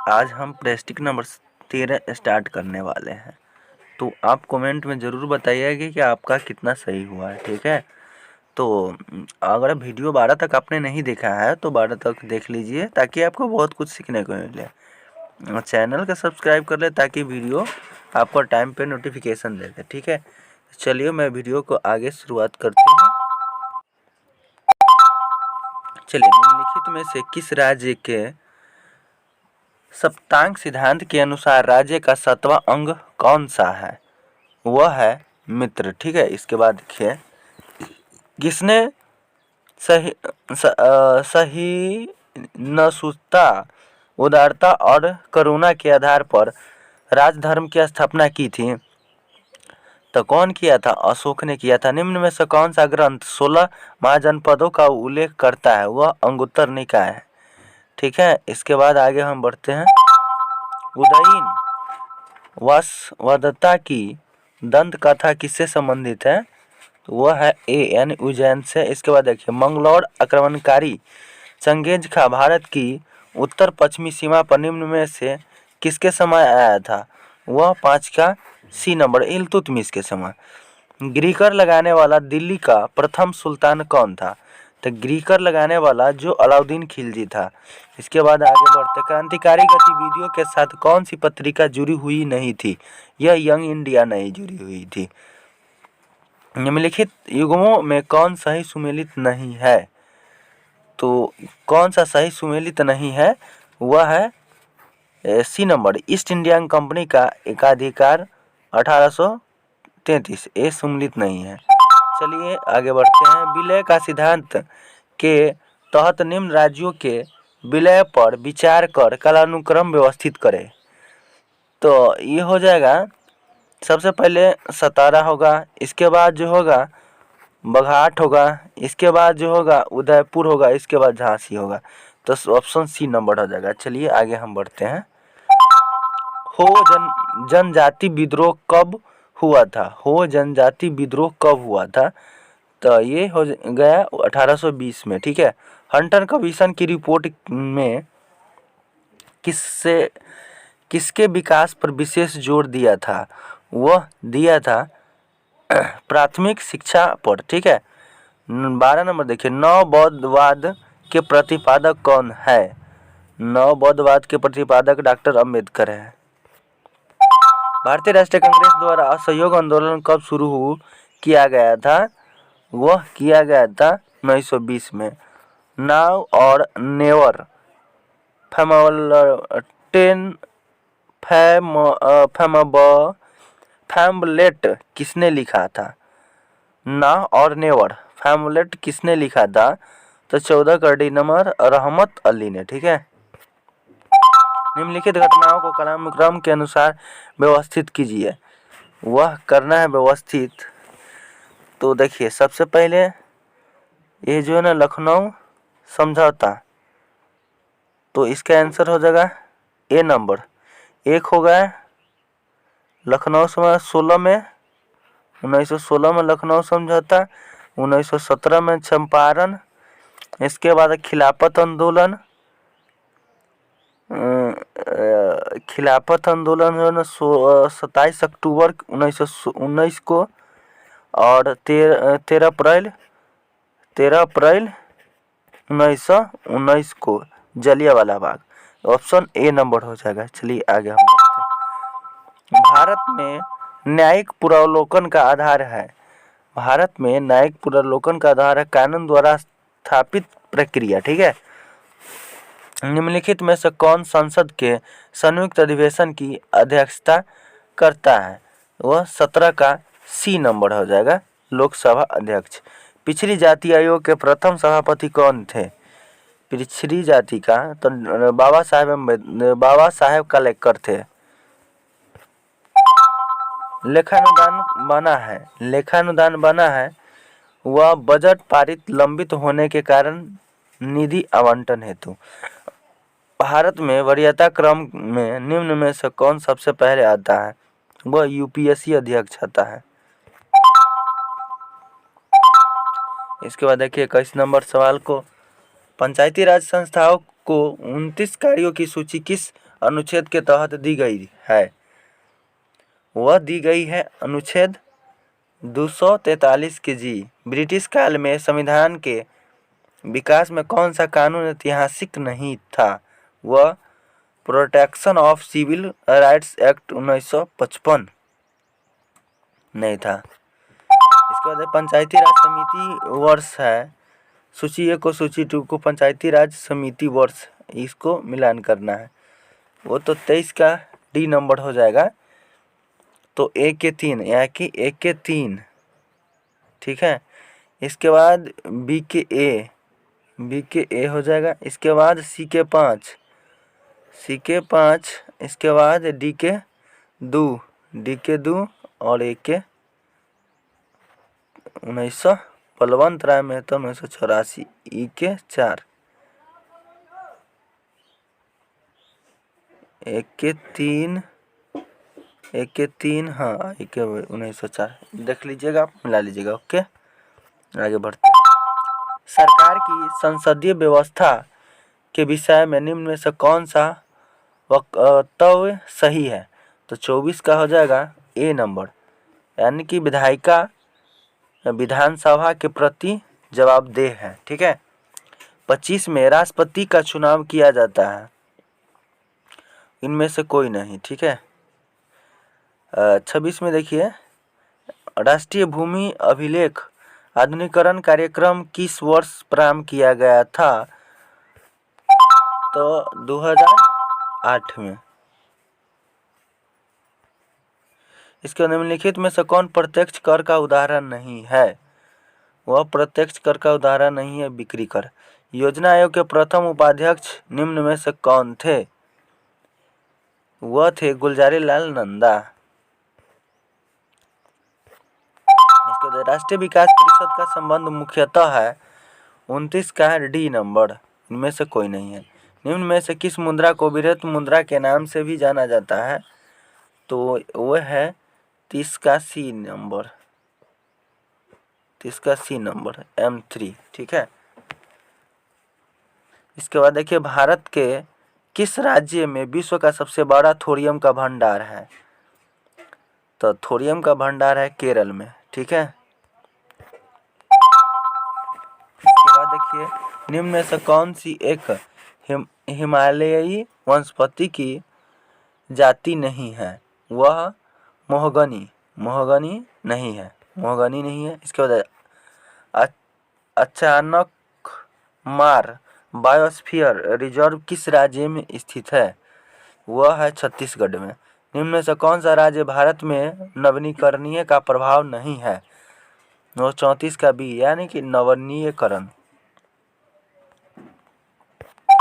आज हम prestige number 13 start करने वाले हैं। तो आप कमेंट में ज़रूर बताइएगा कि आपका कितना सही हुआ है, ठीक है। तो अगर वीडियो 12 तक आपने नहीं देखा है तो 12 तक देख लीजिए ताकि आपको बहुत कुछ सीखने को मिले। चैनल का सब्सक्राइब कर ले ताकि वीडियो आपको टाइम पे नोटिफिकेशन दे दे, ठीक है। चलिए मैं वीडियो को आगे शुरुआत करती हूँ। चलिए, निम्नलिखित में से किस राज्य के सप्तांग सिद्धांत के अनुसार राज्य का 7वां अंग कौन सा है? वह है मित्र, ठीक है। इसके बाद देखिए, किसने सहिष्णुता, उदारता और करुणा के आधार पर राजधर्म की स्थापना की थी? तो कौन किया था? अशोक ने किया था। निम्न में से कौन सा ग्रंथ 16 महाजनपदों का उल्लेख करता है? वह अंगुत्तर निकाय है, ठीक है। इसके बाद आगे हम बढ़ते हैं। उदयीन वसवदत्ता की दंत कथा किससे संबंधित है? तो वह है यानी उज्जैन से। इसके बाद देखिए, मंगलौर आक्रमणकारी चंगेज खां भारत की उत्तर पश्चिमी सीमा पर निम्न में से किसके समय आया था? वह 5 का सी नंबर, इल्तुतमिश के समय। ग्रीकर लगाने वाला दिल्ली का प्रथम सुल्तान कौन था? तो ग्रीकर लगाने वाला जो अलाउद्दीन खिलजी था। इसके बाद आगे बढ़ते, क्रांतिकारी गतिविधियों के साथ कौन सी पत्रिका जुड़ी हुई नहीं थी? यह यंग इंडिया नहीं जुड़ी हुई थी। निम्नलिखित युग्मों में कौन सही सुमेलित नहीं है? तो कौन सा सही सुमेलित नहीं है? वह है C number, East India Company का एकाधिकार 1833। ये सुमेलित नहीं है। चलिए आगे बढ़ते हैं। विलय का सिद्धांत के तहत निम्न राज्यों के विलय पर विचार कर कालानुक्रम व्यवस्थित करें। तो ये हो जाएगा, सबसे पहले सतारा होगा, इसके बाद जो होगा बघाट होगा, इसके बाद जो होगा उदयपुर होगा, इसके बाद झांसी होगा। तो ऑप्शन सी नंबर हो जाएगा। चलिए आगे हम बढ़ते हैं। जनजाति विद्रोह कब हुआ था? जनजाति विद्रोह कब हुआ था? तो ये हो गया 1820 में, ठीक है। हंटर कमीशन की रिपोर्ट में किसके विकास पर विशेष जोर दिया था? वह दिया था प्राथमिक शिक्षा पर, ठीक है। 12 नंबर देखिए, नवबौद्धवाद के प्रतिपादक कौन है? नवबौद्धवाद के प्रतिपादक डॉक्टर अम्बेडकर है। भारतीय राष्ट्रीय कांग्रेस द्वारा असहयोग आंदोलन कब शुरू किया गया था? वह किया गया था 1920 में। नाउ और नेवर फैमलेट किसने लिखा था? नाउ और नेवर फैमलेट किसने लिखा था? तो 14 कार्डिनल रहमत अली ने, ठीक है। निम्नलिखित घटनाओं को कालानुक्रम के अनुसार व्यवस्थित कीजिए। वह करना है व्यवस्थित। तो देखिए, सबसे पहले ये जो है ना लखनऊ समझौता, तो इसका आंसर हो जाएगा ए नंबर। एक हो गया लखनऊ समझौता 16 में, 1916 में लखनऊ समझौता, 1917 में चंपारण, इसके बाद खिलाफत आंदोलन जो है ना 27 अक्टूबर 1919 को, और 13 अप्रैल 1919 को Jallianwala Bagh. Option A number हो जाएगा। चलिए आगे हम बढ़ते हैं। भारत में न्यायिक पुनरावलोकन का आधार है। भारत में न्यायिक पुनरावलोकन का आधार है कानून द्वारा स्थापित प्रक्रिया, ठीक है। निम्नलिखित में से कौन संसद के संयुक्त अधिवेशन की अध्यक्षता करता है? वह 17 का सी नंबर हो जाएगा, लोकसभा अध्यक्ष। पिछड़ी जाति आयोग के प्रथम सभापति कौन थे? पिछड़ी जाति का तो बाबा साहेब कलेक्टर थे। लेखानुदान बना है वह बजट पारित लंबित होने के कारण निधि आवंटन हेतु। भारत में वरीयता क्रम में निम्न में से कौन सबसे पहले आता है? वह यूपीएससी अध्यक्ष आता है। इसके बाद देखिए 21 नंबर सवाल को, पंचायती राज संस्थाओं आपको 29 कार्यों की सूची किस अनुच्छेद के तहत दी गई है? वह दी गई है अनुच्छेद 243 के जी। ब्रिटिश काल में संविधान के विकास में कौन सा कानून ऐतिहासिक नहीं था? वह Protection of Civil Rights Act 1955 नहीं था। इसके बाद पंचायती राज समिति वर्ष है। सूची 1 को सूची 2 को पंचायती राज समिति वर्ष, इसको मिलान करना है। वो तो 23 का डी नंबर हो जाएगा। तो ए के 3 यानी कि ए के 3, ठीक है। इसके बाद बी के ए हो जाएगा। इसके बाद सी के 5, इसके बाद डी के 2 और ए के 1900 बलवंत राय मेहता 1984, ई के 4, एक के 3 हाँ, ई के 1904 देख लीजिएगा, आप मिला लीजिएगा। ओके, आगे बढ़ते हैं। सरकार की संसदीय व्यवस्था के विषय में निम्न में से कौन सा वक्तव्य सही है? तो 24 का हो जाएगा ए नंबर, यानी कि विधायिका विधानसभा के प्रति जवाबदेह है, ठीक है। 25 में राष्ट्रपति का चुनाव किया जाता है, इनमें से कोई नहीं, ठीक है। 26 में देखिए, राष्ट्रीय भूमि अभिलेख आधुनिकीकरण कार्यक्रम किस वर्ष प्रारंभ किया गया था? तो 2008 में। इसके निम्नलिखित में से कौन प्रत्यक्ष कर का उदाहरण नहीं है? वह प्रत्यक्ष कर का उदाहरण नहीं है बिक्री कर। योजना आयोग के प्रथम उपाध्यक्ष निम्न में से कौन थे? वह थे गुलजारी लाल नंदा। इसके बाद राष्ट्रीय विकास परिषद का संबंध मुख्यतः है 29 का है डी नंबर, इनमें से कोई नहीं है। निम्न में से किस मुद्रा को विरत मुद्रा के नाम से भी जाना जाता है? तो वह है 30 का सी नंबर, M3, ठीक है। इसके बाद देखिए, भारत के किस राज्य में विश्व का सबसे बड़ा थोरियम का भंडार है? तो थोरियम का भंडार है केरल में, ठीक है। इसके बाद देखिए, निम्न में से कौन सी एक हिमालयी वनस्पति की जाति नहीं है? वह मोहगनी नहीं है, इसके बाद अचानक मार बायोस्फीयर रिजर्व किस राज्य में स्थित है? वह है छत्तीसगढ़ में। निम्न में से कौन सा राज्य भारत में नवीनीकरणीय का प्रभाव नहीं है? वो 34 का बी, यानी कि नवीनीकरण।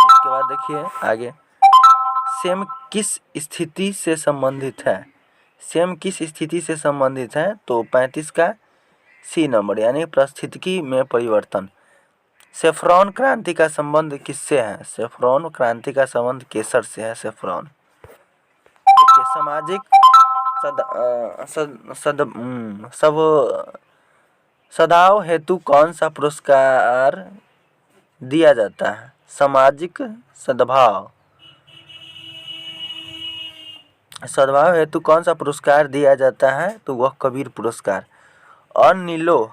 इसके बाद देखिए आगे, सेम किस स्थिति से संबंधित है? तो 35 का सी नंबर, यानी पारिस्थितिकी में परिवर्तन। सेफ्रॉन क्रांति का संबंध किससे है? सेफ्रॉन क्रांति का संबंध केसर से है। सेफ्रॉन देखिए, सामाजिक सद्भाव हेतु कौन सा पुरस्कार दिया जाता है? सामाजिक सद्भाव हेतु कौन सा पुरस्कार दिया जाता है? तो वह कबीर पुरस्कार। अनिलों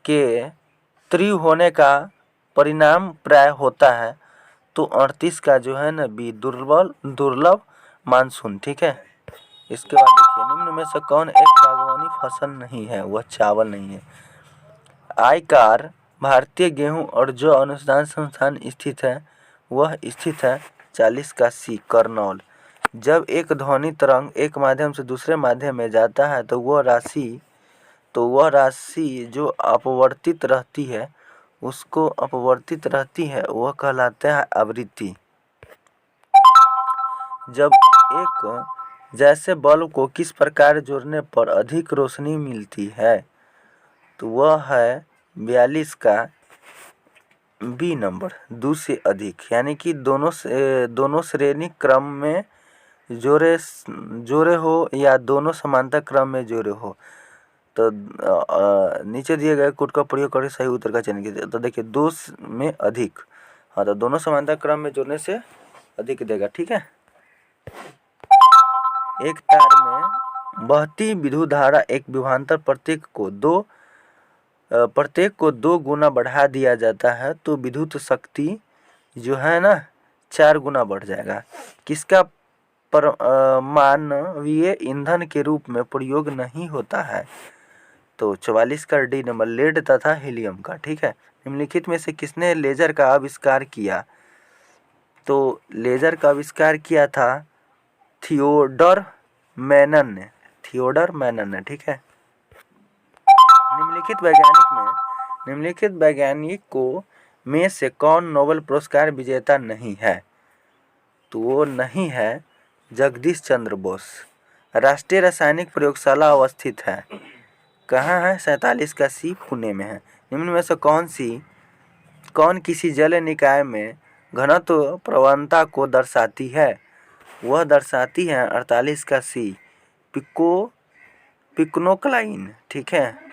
के तीव्र होने का परिणाम प्राय होता है। तो 38 का जो है ना बी, दुर्लभ मानसून, ठीक है। इसके बाद देखिए, निम्न में से कौन एक बागवानी फसल नहीं है? वह चावल नहीं है। आयकर भारतीय गेहूं और जौ अनुसंधान संस्थान स्थित है, वह स्थित है 40 का सी, करनौल। जब एक ध्वनि तरंग एक माध्यम से दूसरे माध्यम में जाता है तो वह राशि जो अपवर्तित रहती है वह कहलाते हैं आवृत्ति। जब एक जैसे बल्ब को किस प्रकार जोड़ने पर अधिक रोशनी मिलती है? तो वह है 42 का बी नंबर, 2 से अधिक, यानी कि दोनों श्रेणी क्रम में जोड़े हो या दोनों समांतर क्रम में जोड़े हो। तो नीचे दिए गए कोड का प्रयोग करके सही उत्तर का चयन कीजिए। तो देखिए, 2 में अधिक हाँ, तो दोनों समांतर क्रम में जोड़ने से अधिक देगा। ठीक है, एक तार में बहती विद्युत धारा एक विभवांतर प्रत्येक को 2 गुना बढ़ा दिया जाता है तो विद्युत शक्ति जो है ना 4 गुना बढ़ जाएगा। किसका परमाणवीय ईंधन के रूप में प्रयोग नहीं होता है? तो 44 का डी नंबर, लेड तथा हीलियम का। ठीक है, निम्नलिखित में से किसने लेजर का आविष्कार किया? तो लेजर का आविष्कार किया था थियोडर मैनन ने। ठीक है, निम्नलिखित वैज्ञानिकों में से कौन नोबेल पुरस्कार विजेता नहीं है? तो वो नहीं है जगदीश चंद्र बोस। राष्ट्रीय रासायनिक प्रयोगशाला अवस्थित है कहाँ है? 47 का सी, पुणे में है। निम्न में से कौन किसी जल निकाय में घनत्व प्रवणता को दर्शाती है? वह दर्शाती है 48 का सी, पिक्नोक्लाइन। ठीक है,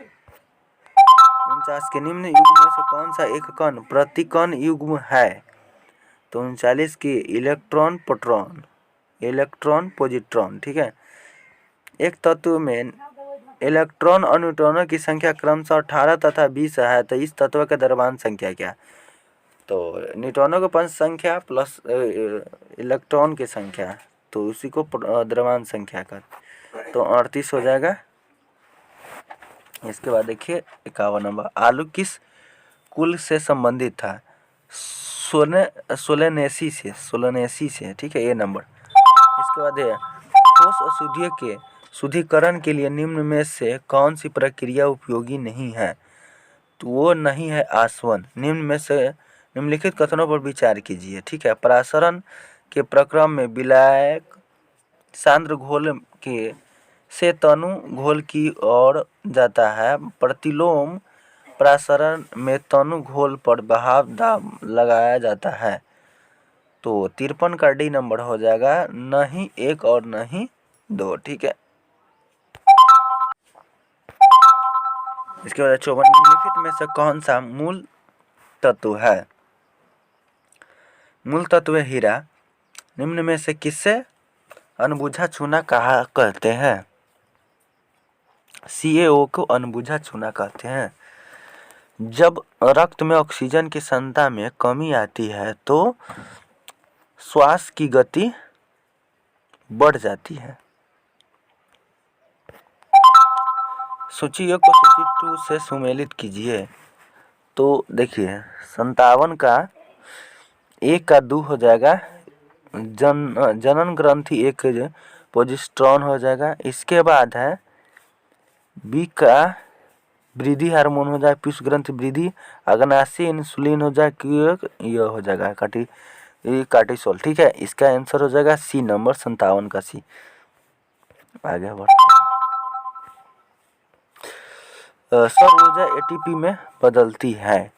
49 के निम्न युग्म में से कौन सा एक कण प्रतिकण युग्म है? तो 39 की इलेक्ट्रॉन पॉजिट्रॉन। ठीक है, एक तत्व में इलेक्ट्रॉन और न्यूट्रॉनों की संख्या क्रमशः 18 तथा 20 है, तो इस तत्व का द्रव्यमान संख्या क्या? तो न्यूट्रॉनों की पंच संख्या प्लस इलेक्ट्रॉन की संख्या, तो उसी को द्रव्यमान संख्या का, तो 38 हो जाएगा। इसके बाद देखिए 51 नंबर, आलू किस कुल से संबंधित था? सोलेनेसी से। ठीक है, ये नंबर। इसके बाद है ठोस अशुद्धियों के शुद्धिकरण के लिए निम्न में से कौन सी प्रक्रिया उपयोगी नहीं है? तो वो नहीं है आसवन। निम्न में से निम्नलिखित कथनों पर विचार कीजिए। ठीक है, परासरण के प्रक्रम में विलायक सांद्र घोल के से तनु घोल की ओर जाता है। प्रतिलोम परासरण में तनु घोल पर बहाव दाब लगाया जाता है। तो 53 का डी नंबर हो जाएगा, नहीं 1 और नहीं 2। ठीक है, इसके बाद 54, निम्नलिखित में से कौन सा मूल तत्व है? मूल तत्व हीरा। निम्न में से किससे अनबुझा चूना कहा कहते हैं? CaO को अनबुझा चूना कहते हैं। जब रक्त में ऑक्सीजन की सांद्रता में कमी आती है तो श्वास की गति बढ़ जाती है। सूची 1 को सूची 2 से सुमेलित कीजिए। तो देखिए 57 का 1 का 2 हो जाएगा, जनन ग्रंथि एक प्रोजेस्टेरोन हो जाएगा। इसके बाद है बी का वृद्धि हार्मोन हो जाए, पीयूष ग्रंथि वृद्धि, अग्नाशय इंसुलिन हो जाए, यह हो जाएगा कार्टिसोल। ठीक है, इसका आंसर हो जाएगा सी नंबर, 57 का सी। आगे बढ़ते हैं। सौर ऊर्जा ATP में बदलती है,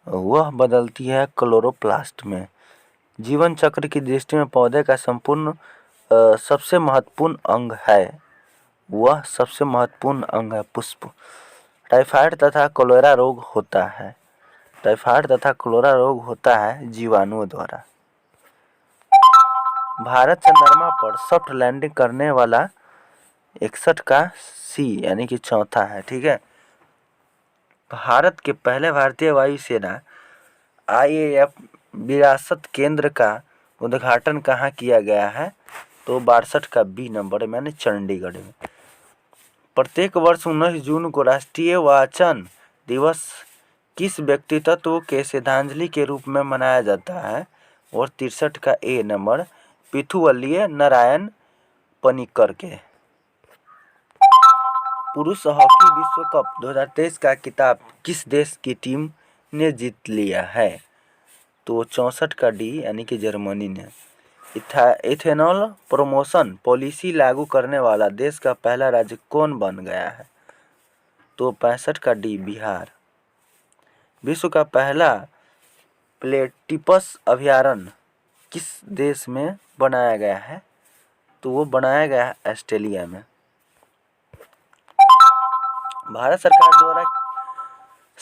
वह बदलती है क्लोरोप्लास्ट में। जीवन चक्र की दृष्टि में पौधे का सबसे महत्वपूर्ण अंग है, वह सबसे महत्वपूर्ण अंग है पुष्प। टाइफाइड तथा कॉलेरा रोग होता है जीवाणुओं द्वारा। भारत चंद्रमा पर सॉफ्ट लैंडिंग करने वाला 61 का सी यानी कि चौथा है। ठीक है, भारत के पहले भारतीय वायुसेना IAF विरासत केंद्र का उद्घाटन कहाँ किया गया है? तो 62 का बी नंबर यानी चंडीगढ़ में। प्रत्येक वर्ष 19 जून को राष्ट्रीय वाचन दिवस किस व्यक्तित्व के श्रद्धांजलि के रूप में मनाया जाता है? और 63 का ए नंबर पृथुवल्लिय नारायण पनिक्कर के। पुरुष हॉकी विश्व कप 2023 का खिताब किस देश की टीम ने जीत लिया है? तो 64 का डी यानी कि जर्मनी ने। इथेनॉल प्रमोशन पॉलिसी लागू करने वाला देश का पहला राज्य कौन बन गया है? तो 65 का डी बिहार। विश्व का पहला प्लेटिपस अभयारण्य किस देश में बनाया गया है? तो वो बनाया गया है ऑस्ट्रेलिया में। भारत सरकार द्वारा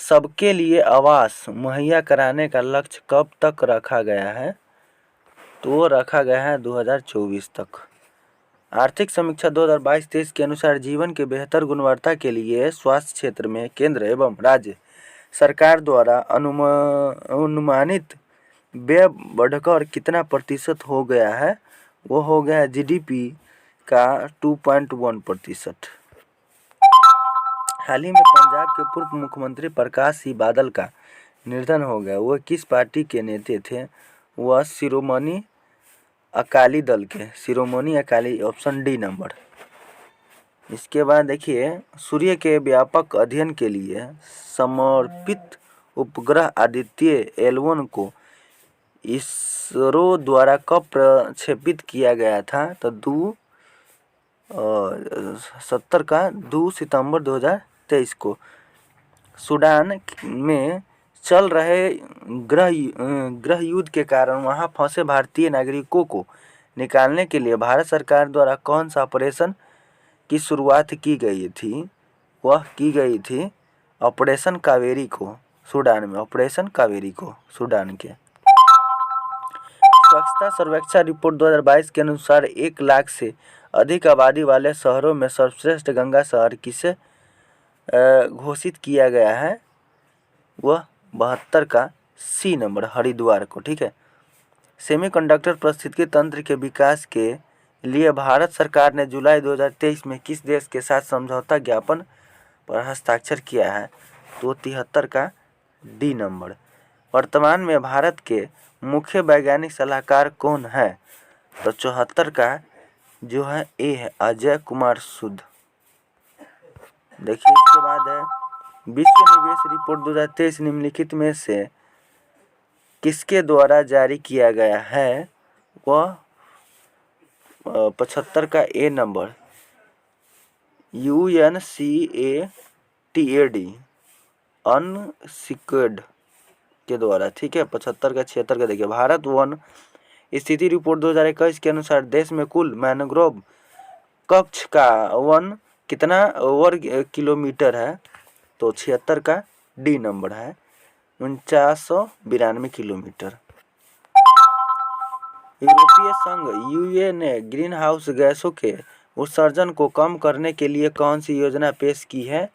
सबके लिए आवास मुहैया कराने का लक्ष्य कब तक रखा गया है? तो वो रखा गया है 2024 तक। आर्थिक समीक्षा 2022-23 के अनुसार जीवन की बेहतर गुणवत्ता के लिए स्वास्थ्य क्षेत्र में केंद्र एवं राज्य सरकार द्वारा अनुमानित व्यय बढ़कर कितना प्रतिशत हो गया है? वो हो गया है जीडीपी का 2.1%। हाल ही में पंजाब के पूर्व मुख्यमंत्री प्रकाश सिंह बादल का निधन हो गया। वह किस पार्टी के नेता थे? वह शिरोमणि अकाली दल के, Shiromani Akali, option D number. इसके बाद देखिए, सूर्य के व्यापक अध्ययन के लिए समर्पित उपग्रह आदित्य L1 को इसरो द्वारा कब प्रक्षेपित किया गया था? तो 2 सितंबर 2023 को। सूडान में चल रहे गृह युद्ध के कारण वहां फंसे भारतीय नागरिकों को निकालने के लिए भारत सरकार द्वारा कौन सा ऑपरेशन की शुरुआत की गई थी? वह की गई थी ऑपरेशन कावेरी को, सूडान में, ऑपरेशन कावेरी को, सूडान के। स्वच्छता सर्वेक्षण रिपोर्ट 2022 के अनुसार 1 लाख से अधिक आबादी वाले शहरों में सर्वश्रेष्ठ गंगा शहर किसे घोषित किया गया है? वह 72 का सी नंबर, हरिद्वार को। ठीक है। सेमीकंडक्टर पारिस्थितिकी तंत्र के विकास के लिए भारत सरकार ने जुलाई 2023 में किस देश के साथ समझौता ज्ञापन पर हस्ताक्षर किया है? तो 73 का डी नंबर। वर्तमान में भारत के मुख्य वैज्ञानिक सलाहकार कौन है? तो 74 का जो है ए है, अजय कुमार सूद। देखिए, इसके बाद है विश्व निवेश रिपोर्ट 2023 निम्नलिखित में से किसके द्वारा जारी किया गया है? वह 75 का ए नंबर, UNCTAD अनसिक्योर्ड के द्वारा। ठीक है। 75 का 76 का देखिए, भारत वन स्थिति रिपोर्ट 2021 के अनुसार देश में कुल मैनग्रोव कक्ष का वन कितना वर्ग किलोमीटर है? तो 76 का डी नंबर है, 4992 किलोमीटर। यूरोपीय संघ यूए ने ग्रीन हाउस गैसों के उत्सर्जन को कम करने के लिए कौन सी योजना पेश की है?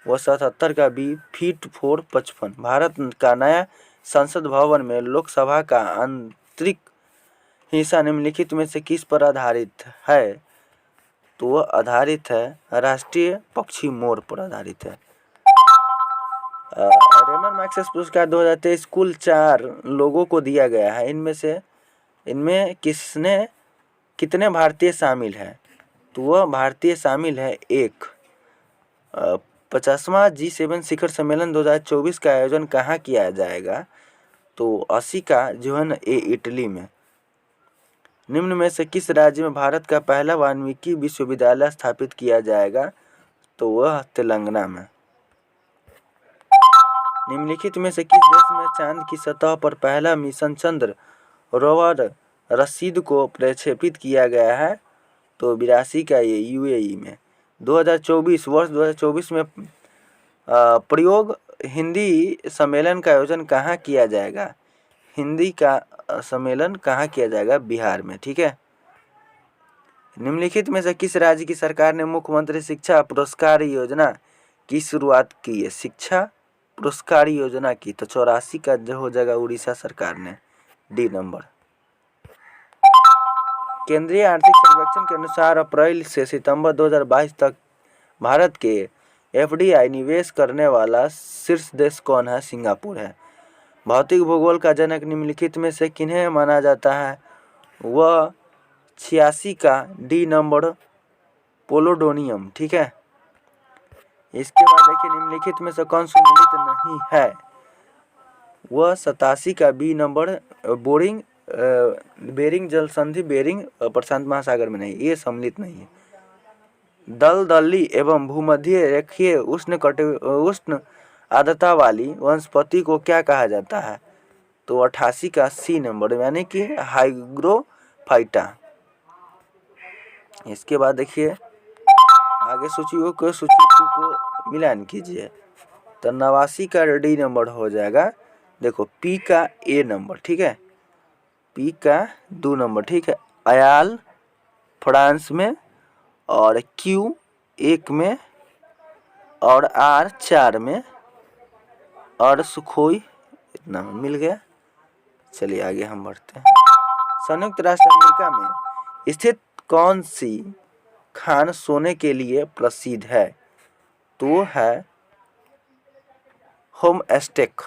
वह 77 का बी, फिट फॉर 55। भारत का नया संसद भवन में लोकसभा का आंतरिक हिस्सा निम्नलिखित में से किस पर आधारित है? तो वह आधारित है राष्ट्रीय पक्षी मोर पर आधारित है। रेमन मैग्सेसे पुरस्कार 2023 कुल 4 लोगों को दिया गया है। इनमें कितने भारतीय शामिल हैं? तो वह भारतीय शामिल है 1। 50वां G7 शिखर सम्मेलन 2024 का आयोजन कहाँ किया जाएगा? तो 80 का जो है ना ए, इटली में। निम्न में से किस राज्य में भारत का पहला वाल्मीकि विश्वविद्यालय स्थापित किया जाएगा? तो वह तेलंगाना में। निम्नलिखित में से किस देश में चांद की सतह पर पहला मिशन चंद्र रोवर रशीद को प्रक्षेपित किया गया है? तो 82 का ये यूएई में। 2024 में प्रयोग हिंदी सम्मेलन का आयोजन कहाँ किया जाएगा? हिंदी का सम्मेलन कहाँ किया जाएगा? बिहार में। ठीक है। निम्नलिखित में से किस राज्य की सरकार ने मुख्यमंत्री शिक्षा पुरस्कार योजना की शुरुआत की है? शिक्षा पुरस्कार योजना की। तो 84 का जो हो जाएगा उड़ीसा सरकार ने, डी नंबर। केंद्रीय आर्थिक सर्वेक्षण के अनुसार अप्रैल से सितंबर 2022 तक भारत के एफडीआई निवेश करने वाला शीर्ष देश कौन है? सिंगापुर है। भौतिक भूगोल का जनक निम्नलिखित में से किन्हें माना जाता है? वह 86 का डी नंबर, पोलोडोनियम। ठीक है। इसके बाद देखिए, निम्नलिखित में से कौन सुमेलित नहीं है? वह 87 का बी नंबर, बेरिंग जल संधि, बेरिंग प्रशांत महासागर में नहीं, ये सम्मिलित नहीं है। दलदली एवं भूमध्य रेखीय उष्ण आर्द्रता वाली वनस्पति को क्या कहा जाता है? तो 88 का सी नंबर, यानी कि हाइग्रोफाइटा। इसके बाद देखिए, आगे सूची को मिलान कीजिए। तो 89 का डी नंबर हो जाएगा। देखो पी का ए नंबर, ठीक है, पी का 2 नंबर, ठीक है, अयाल फ्रांस में, और क्यू 1 में, और आर 4 में, और सुखोई इतना में मिल गया। चलिए आगे हम बढ़ते हैं। संयुक्त राष्ट्र अमेरिका में स्थित कौन सी खान सोने के लिए प्रसिद्ध है? तो है होमस्टेक।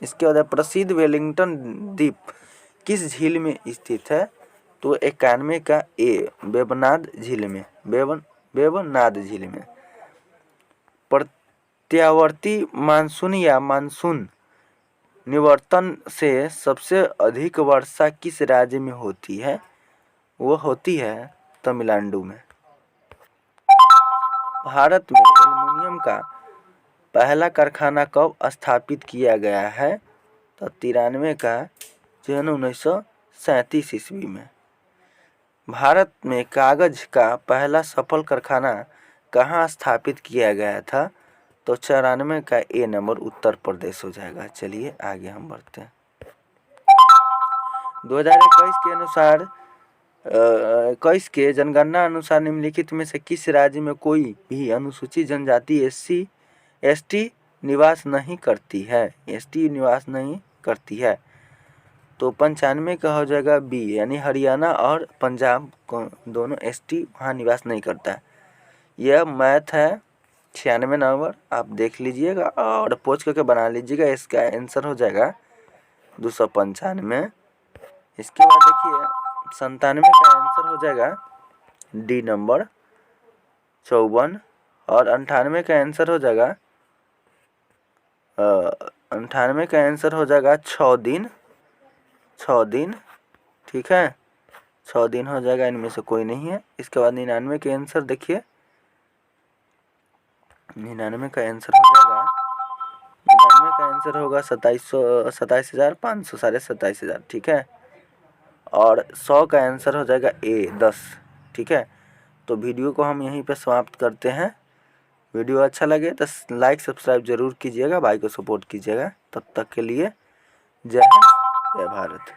इसके बाद प्रसिद्ध वेलिंगटन द्वीप किस झील में स्थित है? तो 91 का ए वेबनाड झील में, वेबनाड झील में। प्रत्यावर्ती मानसून या मानसून निवर्तन से सबसे अधिक वर्षा किस राज्य में होती है? वो होती है तमिलनाडु में। भारत में एल्युमिनियम का पहला कारखाना कब स्थापित किया गया है? तो 93 का जून 1937 ईस्वी में। भारत में कागज का पहला सफल कारखाना कहाँ स्थापित किया गया था? तो 94 का ए नंबर उत्तर प्रदेश हो जाएगा। चलिए आगे हम बढ़ते हैं। 2021 के अनुसार 21 के जनगणना अनुसार निम्नलिखित में से किस राज्य में कोई भी अनुसूचित जनजाति एसटी निवास नहीं करती है? एसटी निवास नहीं करती है। तो 95 का हो जाएगा बी, यानी हरियाणा और पंजाब दोनों एसटी वहाँ निवास नहीं करता है। यह मैथ है 96 नंबर, आप देख लीजिएगा और पोच करके बना लीजिएगा। इसका आंसर हो जाएगा 295। इसके बाद देखिए 97 का आंसर हो जाएगा डी नंबर 54, और 98 का आंसर हो जाएगा 98 का आंसर हो जाएगा 6 दिन, 6 दिन, ठीक है, 6 दिन हो जाएगा, इनमें से कोई नहीं है। इसके बाद 99 के आंसर देखिए, 99 का आंसर हो जाएगा, 99 का आंसर होगा 27,500, साढ़े 27,000, ठीक है, और 100 का आंसर हो जाएगा ए 10, ठीक है। तो वीडियो को हम यहीं पे समाप्त करते हैं। वीडियो अच्छा लगे तो लाइक सब्सक्राइब जरूर कीजिएगा, भाई को सपोर्ट कीजिएगा। तब तक के लिए जय हिंद, जय भारत।